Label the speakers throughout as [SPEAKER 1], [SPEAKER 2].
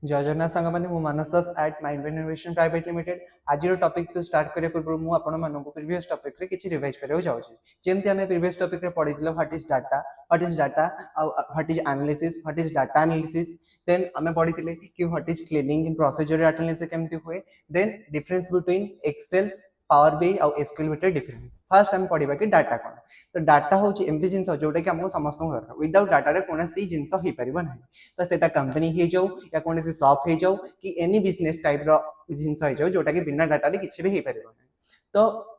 [SPEAKER 1] जय जगन्नाथ सांग मैंने मानस दास एट माइंडब्रेन इनोवेशन प्राइवेट लिमिटेड आज टॉपिक तो स्टार्ट करने पूर्व मुझे आपण प्रीवियस टॉपिक रे किछि रिवाइज करबा चाहूची जेमति हमें प्रीवियस टॉपिक रे पढिथिलो what is data what is analysis what is data analysis then हमें पढिथिले कि what is cleaning in procedure data analysis केमति हुए then difference between Excel Power B और एसक्यूएल भितर डिफरेंस फर्स्ट हम पढ़िबा कि डाटा कोन तो डाटा होची एमती जिंस जोटा कि हमको समस्त दरकार विदाउट डाटा रे कोनसी जिंस हो परिबो नाही तो सेटा कंपनी हे जाऊ या कोनसी शॉप हे जाऊ कि एनी बिजनेस टाइप रो जिंस हे जाऊ जोटा कि बिना डाटा रे किछि भी हे परिबो नाही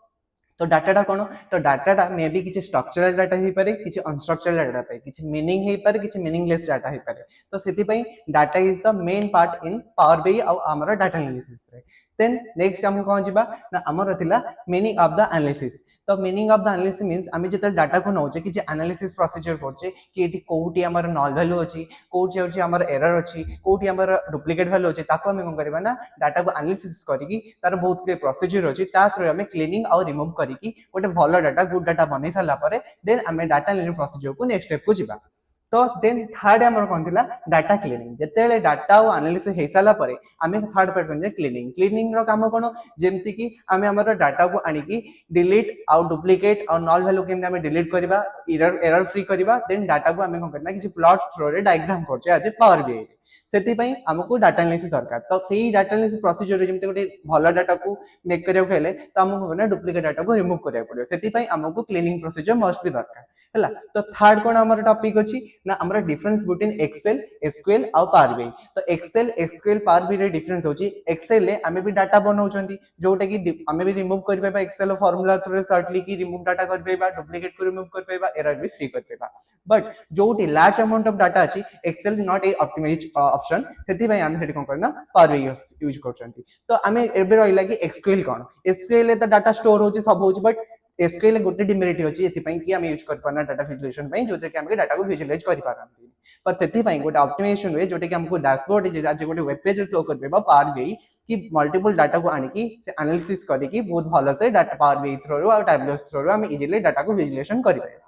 [SPEAKER 1] तो डाटा कोन तो डाटा मे भी किछि स्ट्रक्चरल डाटा हे पारे किछि अनस्ट्रक्चरल डाटा पाए किछि मीनिंग हे पारे किछि मीनिंगलेस डाटा हे पारे तो सेति पई data is the main part in power B और हमर डाटा एनालिसिस रे देन नेक्स्ट हम कोन जिबा ना हमर थिला मीनिंग ऑफ द एनालिसिस तो meaning of the analysis means आमे जते डाटा को नौचे कि जे एनालिसिस प्रोसीजर करचे कि एटी कोउटी हमर नल वैल्यू अछि कोउटी होछि हमर एरर अछि कोउटी हमर डुप्लीकेट वैल्यू अछि ताको हम कोन करबा ना डाटा को एनालिसिस करिकि तार बहुत के प्रोसीजर अछि ता थ्रू हम क्लीनिंग और रिमूव करिकि गोटे भलो डाटा गुड डाटा बनै साला परे देन हमें डाटा एनालिसिस प्रोसीजर को नेक्स्ट स्टेप को जिबा तो देन थर्ड हमर कोन थिला डाटा क्लीनिंग जेतेले डाटा और एनालिसिस हे साला परे हमें थर्ड पार्ट कोन क्लीनिंग रो काम कोन जेमति कि हमें हमर डाटा को आनी कि डिलीट और डुप्लीकेट और नल वैल्यू केमति हमें डिलीट करबा एरर फ्री करबा देन डाटा को हमें कोन करना कि प्लॉट थ्रो रे डायग्राम करचे आज पावर बी सेति पई हमको डाटा एनालिसिस दरकार तो सेही डाटा एनालिसिस प्रोसीजर रे जेमति गोटे भलो डाटा को मेक करियो खेले तो हमको कोन डुप्लीकेट डाटा को रिमूव करिया पड़ियो सेति पई हमको क्लीनिंग प्रोसीजर मस्ट बी दरकार हला तो थर्ड कोन हमर टॉपिक अछि ना हमरा डिफरेंस बिटवीन एक्सेल एसक्यूएल और पावर बी तो एक्सेल एसक्यूएल पावर बी रे डिफरेंस होछि एक्सेल ले हमें भी डाटा बनाउछंती जोटा कि हमें भी रिमूव कर पेबा एक्सेल फार्मूला थ्रू सर्टली कि रिमूव डाटा कर पेबा डुप्लीकेट को रिमूव कर पेबा एरर भी फ्री कर पेबा बट जोटी लार्ज अमाउंट ऑफ डाटा अछि Excel not a optimize option सेति भाई हम सेठी कोन करना पावर बी यूज करछंती तो हमें एबे रहिला कि एक्सक्यूएल कोन एक्सक्यूएल ले तो डाटा स्टोर होछि सब होछि बट एसक्यूएल गोटे डिमेरिट होछि एति पई कि हम यूज कर पाना डाटा विजुअलाइजेशन पई जोते कि हम डाटा को विजुअलाइज कर पारंती पर सेति पई गोटे ऑप्टिमाइजेशन वे जोटे कि हमको डैशबोर्ड जे आज गोटे वेब पेज शो कर पेबा पावर बी कि मल्टीपल डाटा को आनी कि एनालिसिस करी कि बहुत भलो से डाटा पावर बी थ्रू और टैबलो थ्रू हम इजीली डाटा को विजुअलाइजेशन करि पाए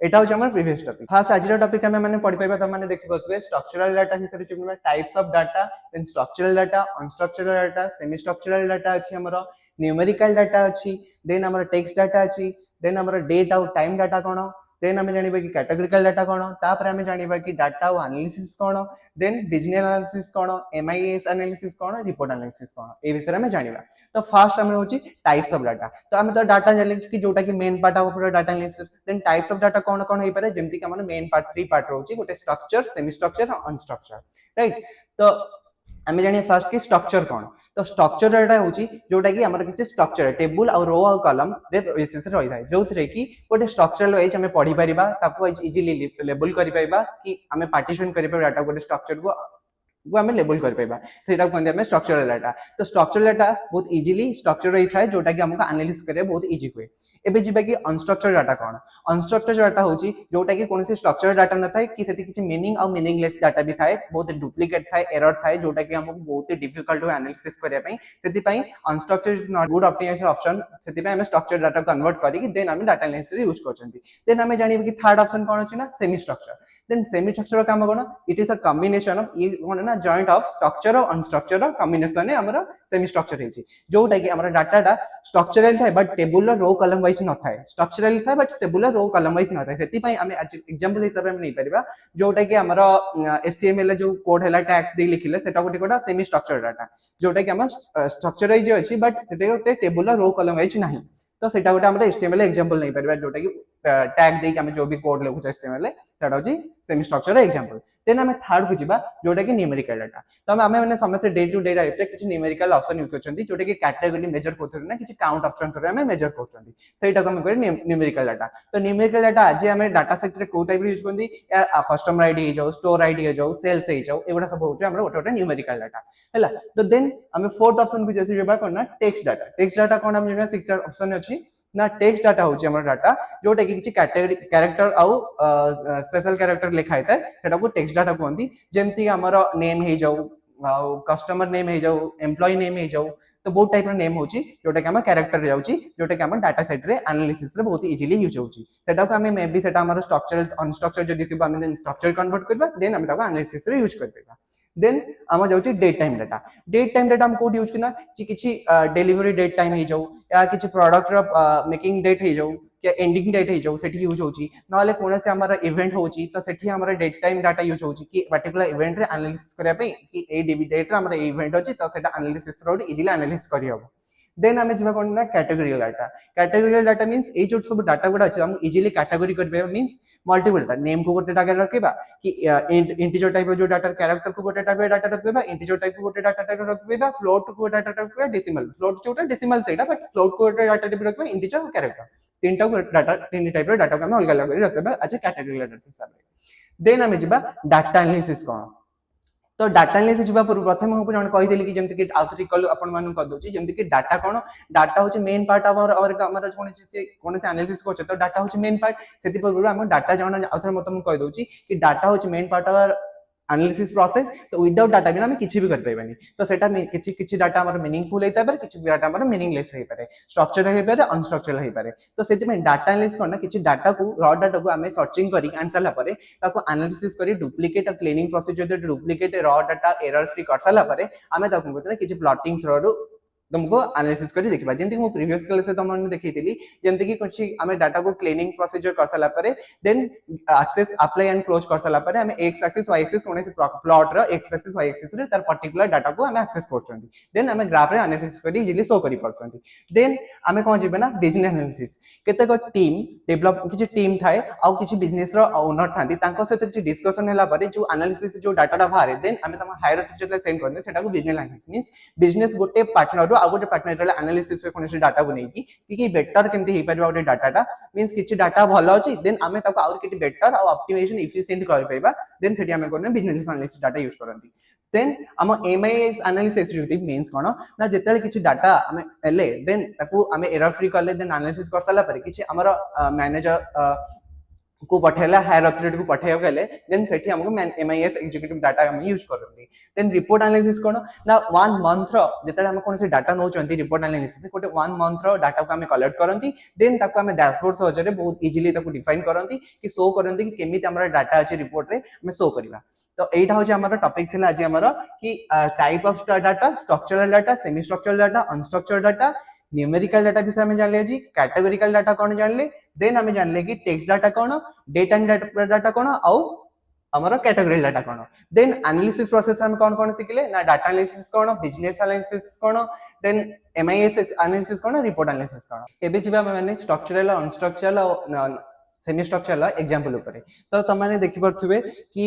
[SPEAKER 1] एटा होछ हमर प्रीवियस टॉपिक फास्ट आज टॉपिक हम माने पढि पाइबा त माने देखि पतबे स्ट्रक्चरल डाटा हिसाब से चिन्हबा types of data then structural data unstructural data semi structural data अछि हमर न्यूमेरिकल डाटा अछि देन हमर टेक्स्ट डाटा अछि देन हमर डेट और टाइम डाटा कोन देन हमें जानिबा कि कैटेगोरिकल डाटा कोन तापर हमें जानिबा कि डाटा और एनालिसिस कोन देन बिजनेस एनालिसिस कोन एमआईएस एनालिसिस कोन रिपोर्ट एनालिसिस कोन ए विषय में जानिबा तो फर्स्ट हमें होची टाइप्स ऑफ डाटा तो हमें तो डाटा जानि कि जोटा कि main part of data analysis then types of data कोन कोन होई पारे जेमति कि हमन मेन पार्ट 3 पार्ट रहउची गोटे स्ट्रक्चर सेमी स्ट्रक्चर और अनस्ट्रक्चर राइट तो हमें जानिए फर्स्ट कि स्ट्रक्चर कोन तो स्ट्रक्चर डाटा होची जोटा कि हमर किछ स्ट्रक्चर टेबल और रो और कॉलम रे बेसिस रे रही थाए जोथरे कि गोटे स्ट्रक्चरल वाइज हमें पढी परिबा ताको इजीली लेबल करि पाइबा कि हमें पार्टीशन करि पाइबा डाटा गोटे स्ट्रक्चर को हमें लेबल कर पाइबा सेटा कोन हमें स्ट्रक्चरल डाटा तो स्ट्रक्चरल डाटा बहुत इजीली स्ट्रक्चर रही थाए जोटा कि हमको एनालिसिस करे बहुत इजी हुए एबे जिबा कि अनस्ट्रक्चर्ड डाटा कोन अनस्ट्रक्चर्ड डाटा होची जोटा कि कोनसे स्ट्रक्चरल डाटा न थाए कि सेठी किछ मीनिंग और मीनिंगलेस डाटा भी थाए बहुत डुप्लीकेट थाए एरर थाए जोटा कि हमको बहुत डिफिकल्ट हो एनालिसिस करे पई सेति पई unstructured is not good optimization option सेति पई हम स्ट्रक्चर्ड डाटा कन्वर्ट करी कि देन हम डाटा एनालिसिस यूज करछंती देन हमें जानिबे कि थर्ड ऑप्शन कोन अछि ना semi structure then semi structure काम कोन it is a combination of ये कोन ना जॉइंट ऑफ स्ट्रक्चर और अनस्ट्रक्चर कॉम्बिनेशन है हमरा सेमी स्ट्रक्चर हेची जोटा कि हमरा डाटा स्ट्रक्चरल थाए but tabular row column wise न थाए स्ट्रक्चरल थाए but tabular row column wise न थाए सेति पई हमें आज एग्जांपल हिसाब रे हम नै परिबा जोटा कि हमरा एचटीएमएल जो कोड हैला टैग्स दे लिखिले सेटा गोटे कोडा सेमी स्ट्रक्चर डाटा जोटा कि हम स्ट्रक्चराइज अछि बट सेटा गोटे टेबुलर रो कॉलम वाइज नाही तो सेटा गोटे हमरा एचटीएमएल एग्जांपल नै परिबा जोटा कि टैग दे कि हम जो भी कोड लिखु एचटीएमएल सेटा होची सेमी स्ट्रक्चर एग्जांपल देन हमें थर्ड को जिबा जोटा कि न्यूमेरिकल डाटा तो हमें माने समस्त डे टू डे लाइफ रे किछ न्यूमेरिकल ऑप्शन यूज करछंती जोटा कि कैटेगरी मेजर करथि ना किछ काउंट ऑप्शन थरे हमें मेजर करछंती सेटा को हम करे न्यूमेरिकल डाटा तो न्यूमेरिकल डाटा आज हमें डाटा सेट रे को टाइप यूज करथि कस्टमर आईडी हे जाऊ स्टोर आईडी हे जाऊ सेल्स हे जाऊ एगुडा सब होचे हमरा गोटे न्यूमेरिकल डाटा हैला तो देन हमें फोर्थ ऑप्शन को जैसे जेबा करना टेक्स्ट डाटा कोन हम जेना सिक्स्थ ऑप्शन अछि ना टेक्स्ट डाटा होची हमर डाटा जोटा कि किछि कैटेगरी कैरेक्टर आउ स्पेशल कैरेक्टर लिखाय था सेटा को टेक्स्ट डाटा कहंती जेमति हमर नेम हे जाऊ कस्टमर नेम हे जाऊ एम्प्लॉय नेम हे जाऊ तो बहुत टाइप नेम होची जोटा कि हम कैरेक्टर जाउची जोटा कि हम डाटा सेट रे एनालिसिस रे बहुत इजीली यूज होची सेटा को हम मे बी सेटा हमर स्ट्रक्चरल अनस्ट्रक्चर जदी थिबा हम स्ट्रक्चर कन्वर्ट करबा देन हम ताको एनालिसिस रे यूज करबा देन आम जाऊँ डेट टाइम डाटा हम कौट यूज करना किसी डेलीवरी डेट टाइम हो जाऊ या किसी प्रोडक्ट मेकिंग डेट हो जाऊ क्या एंडिंग डेट हो जाऊ सेठी यूज होची नले कौन से आमर इवेंट होची तो सेठी आमर डेट टाइम डाटा यूज होची कि पर्टिकुलर इवेंट रे एनालिसिस करिया पे कि ए डेट रे आमर इवेंट होची तो सेटा एनालिसिस रो इजीली एनालिसिस करि हबो देन आमे जिबा कोन ना कैटेगोरिकल डाटा मींस ए जो सब डाटा गुडा अछि हम इजीली कैटेगरी करबे मींस मल्टीपल डाटा नेम को गोटे डाटा रखबा कि इंटीजर टाइप जो डाटा कैरेक्टर को गोटे डाटा रखबा इंटीजर टाइप को गोटे डाटा रखबा फ्लोट को गोटे डाटा रखबा डेसिमल फ्लोट जोटा डेसिमल सेटा बट फ्लोट को गोटे डाटा टाइप रखबा इंटीजर और कैरेक्टर तीनटा डाटा तीन टाइप रो डाटा को हम अलग अलग कर रखबा एज ए कैटेगोरिकल डाटा हिसाब रे देन आमे जिबा डाटा एनालिसिस कोन तो डाटा एनालिसिस जीवा प्रथम हम जण कहि देली कि जेमति कि आउथरी कल अपन मानु कर दोची जेमति कि डाटा कोन डाटा होची मेन पार्ट ऑफ और हमर कोन एनालिसिस करछ तो डाटा होची मेन पार्ट सेति पर हम डाटा जण आउथरी मत हम कहि दोची कि डाटा होची main part of analysis process तो विदाउट डाटा बिना हम किछि भी कर पाइबानी तो सेटा किछि किछि डाटा हमर मीनिंगफुल हेता पर किछि डाटा हमर मीनिंगलेस हे पारे स्ट्रक्चरड हे पारे अनस्ट्रक्चरड हे पारे तो सेति में डाटा एनालिसिस करना किछि डाटा को रॉ डाटा को हमें सर्चिंग करी आंसर पारे ताको एनालिसिस करी डुप्लीकेट और क्लीनिंग प्रोसीजर दे duplicate raw data error free कर साला पारे हमें ताको कहते किछि प्लॉटिंग थ्रू तुमको एनालिसिस करी देखिबा जेंति मो प्रीवियस क्लास से तुम देखैतिली जेंति कि कुछ हमें डाटा को क्लीनिंग प्रोसीजर कर साला पारे then access apply and close कर साला पारे हमें एक्स एक्सिस वाई एक्सिस कोने से प्लॉट रो एक्स एक्सिस वाई एक्सिस रे तार पर्टिकुलर डाटा को हमें एक्सेस करछंती देन हमें ग्राफ रे एनालिसिस करी इजीली शो करी परछंती देन हमें कोन जिबे ना बिजनेस एनालिसिस केते को टीम डेवलप किछि टीम थाए आ किछि बिजनेस रो ओनर थांती तांको सहित किछि डिस्कशन होला पारे जो एनालिसिस जो डाटा बाहर देन हमें तम हायर ऑथोरिटी सेंड करने सेटा को बिजनेस एनालिसिस मींस बिजनेस गोटे पार्टनर आ गोटे पार्टनर रे एनालिसिस पे कोनसे डाटा को नेकी कि बेटर केमति हे परबा गोटे डाटाटा मींस किछि डाटा भलो अछि देन हमें ताको और किछि बेटर आ ऑप्टिमाइजेशन एफिशिएंट कर पाइबा देन सेठी हमें कोने बिजनेस एनालिसिस डाटा यूज करंती देन हम एमआईएस एनालिसिस जो मींस कोन ना जेतेले किछि डाटा हमें एले देन ताको हमें एरर फ्री करले देन एनालिसिस कर साला पर किछि हमर मैनेजर को पठेला हायर अथॉरिटी को पठेया गेले देन सेठी हमको एमआईएस एग्जीक्यूटिव डाटा हम यूज करंती देन रिपोर्ट एनालिसिस कोन ना 1 मंथ रो जेतेले हम कोन से डाटा नो चंती रिपोर्ट एनालिसिस कोटे 1 मंथ रो डाटा को हम कलेक्ट करंती देन ताको हम डैशबोर्ड सहजरे बहुत इजीली ताको डिफाइन करंती कि शो करंती कि केमिति हमरा डाटा अछि रिपोर्ट रे हम शो करबा तो एटा होचे हमरा टॉपिक थिला आज हमरा कि type of data structural data semi structural data unstructured data numerical data विषय में जान ले जी कैटेगोरिकल डाटा कौन जान ले देन हमें जान ले कि टेक्स्ट डाटा कौन डेटा एंड डाटा कौन आउ हमर कैटेगोरिकल डाटा कौन देन एनालिसिस प्रोसेस हम कौन सिखले ना डाटा एनालिसिस कौन बिजनेस एनालिसिस कौन देन एमआईएस एनालिसिस कौन रिपोर्ट एनालिसिस कौन एबे जिबा माने स्ट्रक्चरल अनस्ट्रक्चरल सेमी स्ट्रक्चरल एग्जांपल ऊपर तो तमाने देखि परथुबे कि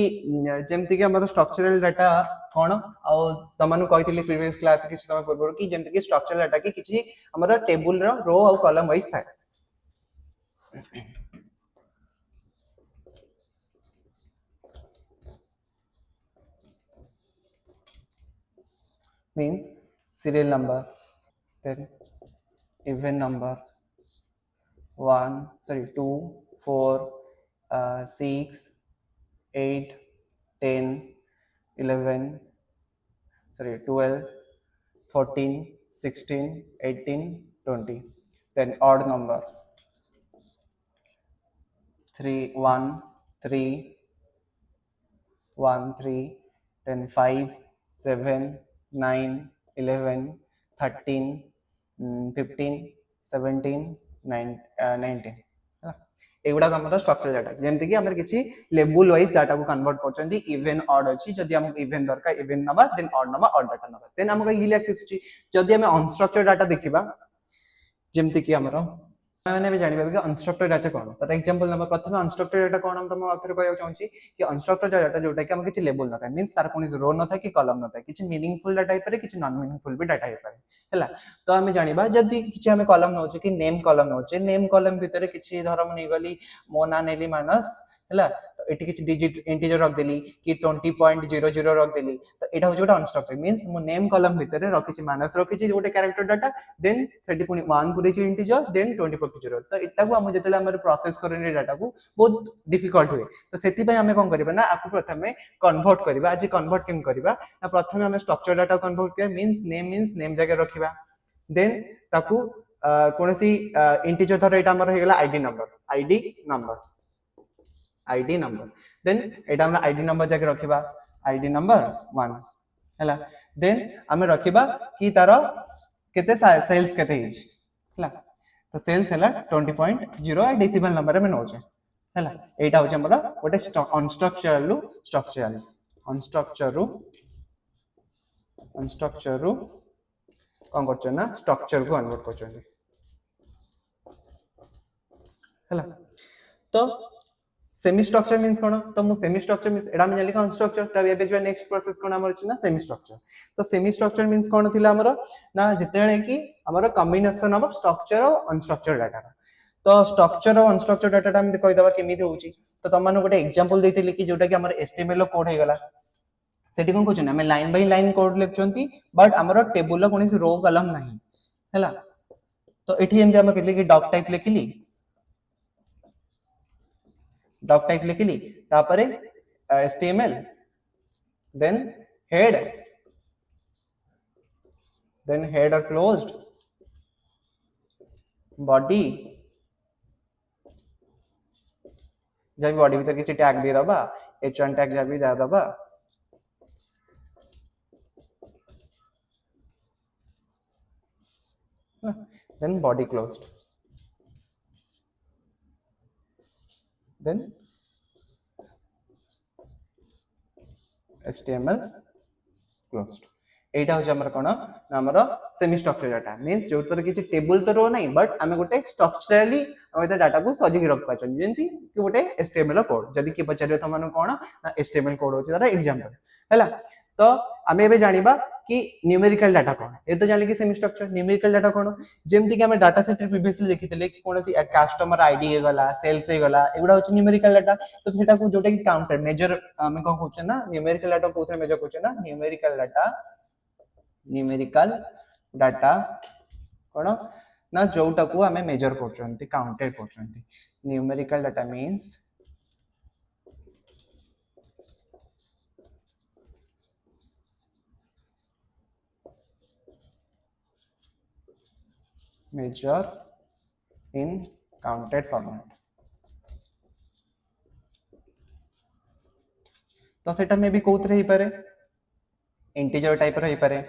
[SPEAKER 1] जेमति कि हमर स्ट्रक्चरल डाटा कोन आ तमानु कहितली प्रीवियस क्लास किछ समय पूर्व कि जेमति कि स्ट्रक्चरल डाटा कि किछि हमर टेबल रो आ कॉलम वाइज था means serial number then even number 2 4 6 8 10 11 12 14 16 18 20 then odd number 3 1 3 1 3 then 5 7 9 11 13 15 17 19 एगुडा हमर स्ट्रक्चरल डाटा जेमति कि हमर किछि लेबल वाइज डाटा को कन्वर्ट करचंदी इवन ऑड अछि जदि हमक इवन दरकार even number then odd number odd data number then हमक इजीली एक्सेस अछि जदि हम अनस्ट्रक्चर्ड डाटा देखिबा जेमति कि हमर मैंने भी जानि कि अनस्ट्रक्चर्ड डाटा कोन तर एग्जांपल नंबर प्रथम अनस्ट्रक्चर्ड डाटा कोन हम तुम आथरे कहय चाहूची कि अनस्ट्रक्चर्ड डाटा जोटा कि हम किछि लेबल न था मींस तार कोन रो न था कि कॉलम न था किछि मीनिंगफुल डाटा हिपारे किछि नॉन मीनिंगफुल भी डाटा हिपारे हैला तो हम जानिबा जदी किछि हम कॉलम नउचे कि नेम कॉलम नउचे नेम कॉलम भितरे किछि धरम नै गली मो ना नेली माइनस हैला तो एटी किछि डिजिट इंटीजर रख देली कि 20.00 रख देली तो एटा हो जोटा अनस्ट्रक्चर्ड मींस मो नेम कॉलम भितरे रखिछि माइनस रखिछि जोटे कैरेक्टर डाटा देन सेटी पुनी 1 पुरे छि इंटीजर देन 20.0 तो एटा को हम जेतेले हमर प्रोसेस करने डाटा को बहुत डिफिकल्ट हुए तो सेति पय हमें कोन करबा ना आपको प्रथमे कन्वर्ट करबा आज कन्वर्ट केम करबा ना प्रथमे हमें स्ट्रक्चर डाटा कन्वर्ट कर मींस नेम जगह रखिबा देन ताकू कोनसी इंटीजर धर एटा हमर हे गेला आईडी नंबर देन एटा हमरा आईडी नंबर जगह रखिबा आईडी नंबर 1 हैला देन आमे रखिबा कि तारो केते सेल्स केते हिज हैला तो सेल्स हैला 20.0 डेसिमल नंबर में नोचे हैला एटा होचे हमरा गोटे अनस्ट्रक्चर रु स्ट्रक्चरल्स अनस्ट्रक्चर रु कोन करछ ना स्ट्रक्चर को कन्वर्ट करछ हैला तो सेमी स्ट्रक्चर मींस कोन तो मु सेमी स्ट्रक्चर मींस एडा में जाली अनस्ट्रक्चर तब एबे जो नेक्स्ट प्रोसेस कोन हमर छी ना सेमी स्ट्रक्चर तो सेमी स्ट्रक्चर मींस कोन थिला हमर ना जतेले कि हमर कॉम्बिनेशन ऑफ स्ट्रक्चर और अनस्ट्रक्चर डाटा तो स्ट्रक्चर और अनस्ट्रक्चर डाटा हम कहि दबा केमिति होउची तो तमन गोटे एग्जांपल देथिले कि जोटा कि हमर एचटीएमएल कोड हे गला सेठी कोन कहछन हम लाइन बाय लाइन कोड लिखचंती बट हमर टेबुल कोनसी रो कॉलम नाही हैला तो एठी हम जे हम कहले कि डॉक टाइप लिखली डॉक टाइप लिखली तापरे html then head or closed body जब बॉडी भीतर किछि टैग दे दबा h1 टैग जब भी दे दबा then body closed then html closed एटा हो हमर कोन हमर सेमी स्ट्रक्चर डाटा मींस जो तर किछि टेबल तो रो नै बट हमें गोटे स्ट्रक्चरली हम एता डाटा को सजी रख पाछन जेंति कि गोटे html कोड जदी कि पचारियो त मन कोन ना html कोड होछि तारा एग्जांपल हैला तो हमें एबे जानिबा कि न्यूमेरिकल डाटा कोन ए तो जानि कि सेमी स्ट्रक्चर न्यूमेरिकल डाटा कोन जेंति कि हमें डाटा सेट प्रीवियसली देखितले कि कोनसी कस्टमर आईडी हे गला सेल्स हे गला एगुडा होछि न्यूमेरिकल डाटा तो सेटा को जोटा कि काउंटर मेजर हमें कोन होछ ना न्यूमेरिकल डाटा कोथरे मेजर होछ ना न्यूमेरिकल डाटा कोन ना जोटा को हमें मेजर करचंती काउंटेड करचंती numerical data means measure in counted format तो सेटा में भी कोथ रही पारे इंटीजर टाइप रही पारे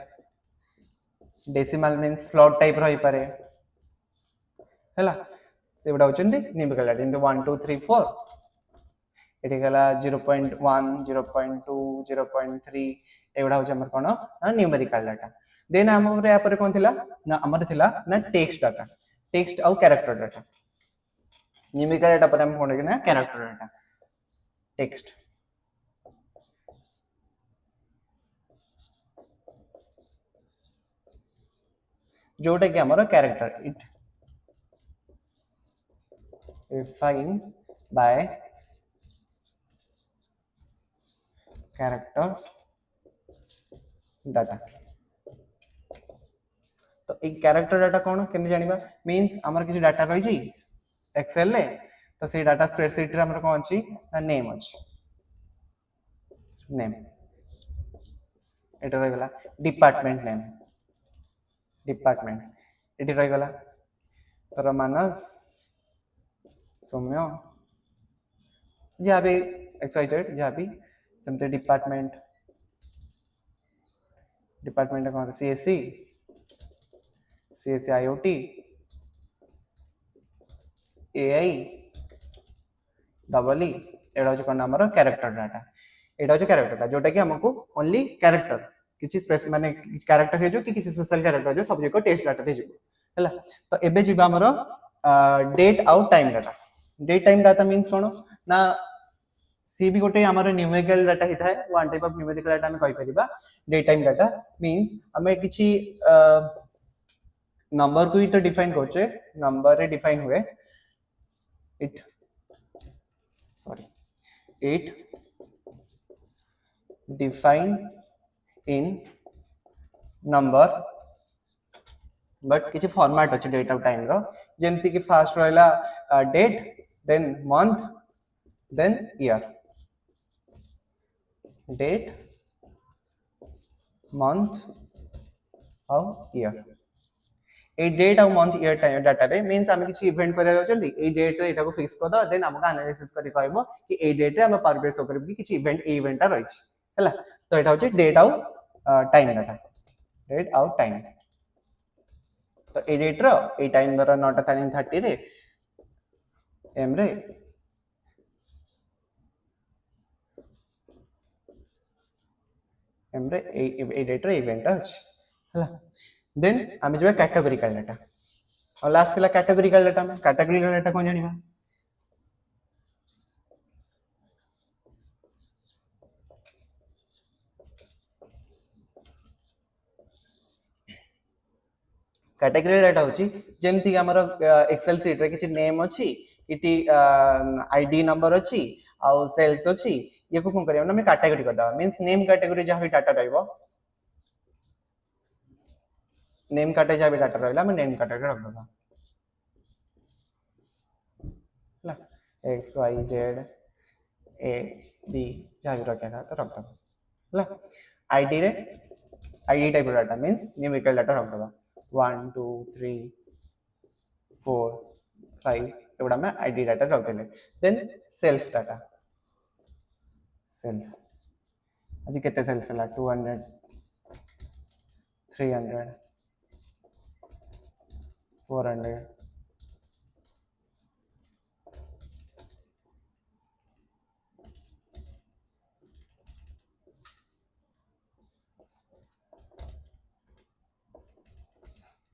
[SPEAKER 1] डेसिमल मींस फ्लोट टाइप रही पारे हैला सेबडा होचंदी न्यूमेरिकल डाटा इन 1 2 3 4 एठी गला 0.1 0.2 0.3 एबडा होच हमर कोन न्यूमेरिकल डाटा देन हमर या पर कोन थिला ना हमर थिला ना टेक्स्ट डाटा टेक्स्ट और कैरेक्टर डाटा न्यूमेरिकल डाटा पर हम कोन ना कैरेक्टर डाटा टेक्स्ट जोटा कि हमर character it defined by character data तो एक कैरेक्टर डाटा कोन केने जानिबा मींस हमर किछि डाटा रहि छी एक्सेल ले तो से डाटा स्प्रेडशीट रे हमर कोन अछि ना नेम अछि नेम एटा रहि गला डिपार्टमेंट नेम डिपार्टमेंट एटी रहि गला तर मानस सौम्य जहाँ भी एक्साइटेड जहाँ भी समते डिपार्टमेंट कौन CSC IoT AI डबल एटा होछ कोन हमर कैरेक्टर डाटा एटा होछ कैरेक्टर डाटा जोटा कि हमको ओनली कैरेक्टर किछि स्पेस माने कैरेक्टर हे जो कि किछि स्पेशल कैरेक्टर जो सब्जेक्ट को टेक्स्ट डाटा दे जो हैला तो एबे जिबा हमर date out time data date time data means कोन ना सी भी गोटे हमर न्यूमेरिकल डाटा हिता है one type of numerical data हम कहि परिबा डेट टाइम डाटा मींस हमें किछि नंबर को इट डिफाइन करछे नंबर रे डिफाइन हुए it define in number but किछि फॉर्मेट अछि डेट ऑफ टाइम रो जेमति कि फर्स्ट रहला date then month then year date month और ईयर ए डेट और मंथ ईयर टाइम डाटा रे मींस हम किछि इवेंट करै जाउछंती ए डेट रे एटा को फिक्स कर द देन हमका एनालिसिस करि कहबो कि ए डेट रे हम परबेस करब कि किछि इवेंट ए इवेंट रहिछि हैला तो एटा होची डेट आउ टाइम डाटा डेट आउ टाइम तो ए डेट रो ए टाइम दरा 9:30 रे एम रे एम रे ए डेट रे इवेंट अछि हैला देन आमे जबे कैटेगोरिकल डाटा और लास्ट थिला कैटेगोरिकल डाटा में कैटेगोरिकल डाटा कोन जानिबा कैटेगरी डाटा होची जेमति हमर एक्सेल शीट रे किछि नेम अछि इटी आईडी नंबर अछि आ सेल्स अछि ये को कोन करियो ना कैटेगरी कर दा मींस नेम कैटेगरी जहाँ भी डाटा रहइबो नेम कैटेगरी जहाँ भी डाटा रहला मैं नेम कैटेगरी रख दबा ला X Y Z A B जहाँ भी रखा तो रख दबा ला आईडी रे ID type data means numerical data रख दबा 1 2 3 4 5 एवडा में आईडी डाटा रख देले देन सेल्स डाटा सेल्स आज केते सेल्स हला 200 300 400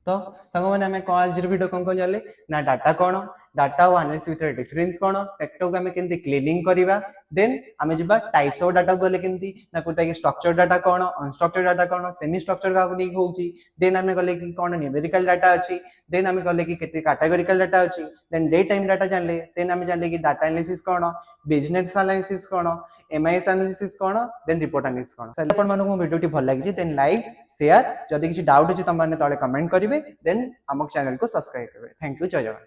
[SPEAKER 1] तो संग माने हमें कौन आज वीडियो कौन जाले ना डाटा कौन डाटा और एनालिसिस वितर डिफरेंस कौन टेक्टो हमें केंती क्लीनिंग करिवा देन हमें जिबा टाइप्स ऑफ डाटा गले केंती ना कोटा के स्ट्रक्चर डाटा कौन अनस्ट्रक्चर्ड डाटा कौन सेमी स्ट्रक्चर का नहीं होउची देन हमें गले कि कौन न्यूमेरिकल डाटा अछि देन हमें गले कि केते कैटेगोरिकल डाटा अछि देन डे टाइम डाटा जानले देन हमें जानले कि डाटा एनालिसिस कौन बिजनेस एनालिसिस कौन एमआईएस एनालिसिस कौन देन रिपोर्ट एनालिसिस कौन सर अपन मानको वीडियो टी भल लागी देन लाइक शेयर जदि किसी डाउट अछि त माने तळे कमेंट करिवे देन हमक चैनल को सब्सक्राइब करिवे थैंक यू जय जवान।